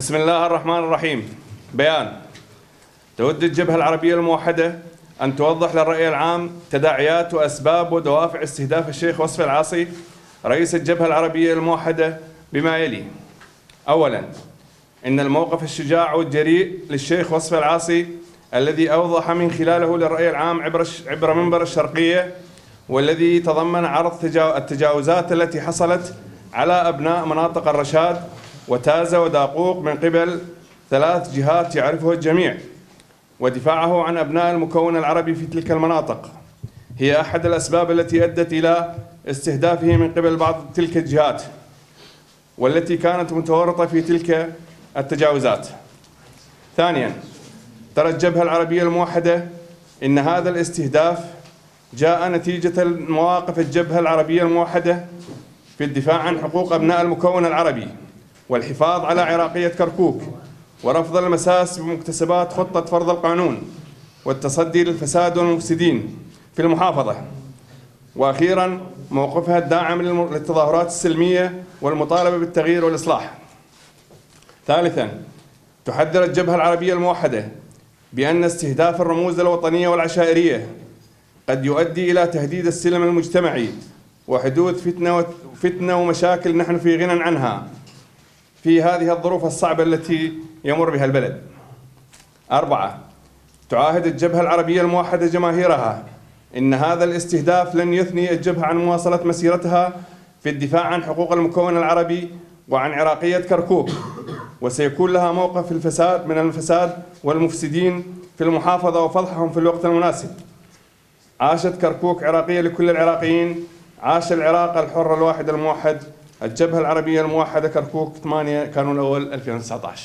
بسم الله الرحمن الرحيم. بيان. تود الجبهة العربية الموحدة أن توضح للرأي العام تداعيات وأسباب ودوافع استهداف الشيخ وصفي العاصي رئيس الجبهة العربية الموحدة بما يلي: أولاً، إن الموقف الشجاع والجريء للشيخ وصفي العاصي الذي أوضح من خلاله للرأي العام عبر منبر الشرقية، والذي تضمن عرض التجاوزات التي حصلت على أبناء مناطق الرشاد وتازة وداقوق من قبل 3 جهات يعرفه الجميع، ودفاعه عن أبناء المكون العربي في تلك المناطق هي أحد الأسباب التي أدت إلى استهدافه من قبل بعض تلك الجهات والتي كانت متورطة في تلك التجاوزات. ثانياً، ترى الجبهة العربية الموحدة إن هذا الاستهداف جاء نتيجة مواقف الجبهة العربية الموحدة في الدفاع عن حقوق أبناء المكون العربي والحفاظ على عراقية كركوك ورفض المساس بمكتسبات خطة فرض القانون والتصدي للفساد والمفسدين في المحافظة. وأخيراً، موقفها الداعم للتظاهرات السلمية والمطالبة بالتغيير والإصلاح. ثالثاً، تحذر الجبهة العربية الموحدة بأن استهداف الرموز الوطنية والعشائرية قد يؤدي إلى تهديد السلم المجتمعي وحدوث فتنة ومشاكل نحن في غنى عنها في هذه الظروف الصعبة التي يمر بها البلد. 4. تعاهد الجبهة العربية الموحدة جماهيرها إن هذا الاستهداف لن يثني الجبهة عن مواصلة مسيرتها في الدفاع عن حقوق المكون العربي وعن عراقية كركوك، وسيكون لها موقف من الفساد والمفسدين في المحافظة وفضحهم في الوقت المناسب. عاشت كركوك عراقية لكل العراقيين، عاش العراق الحر الواحد الموحد. الجبهة العربية الموحدة، كركوك 8 كانون الأول 2019.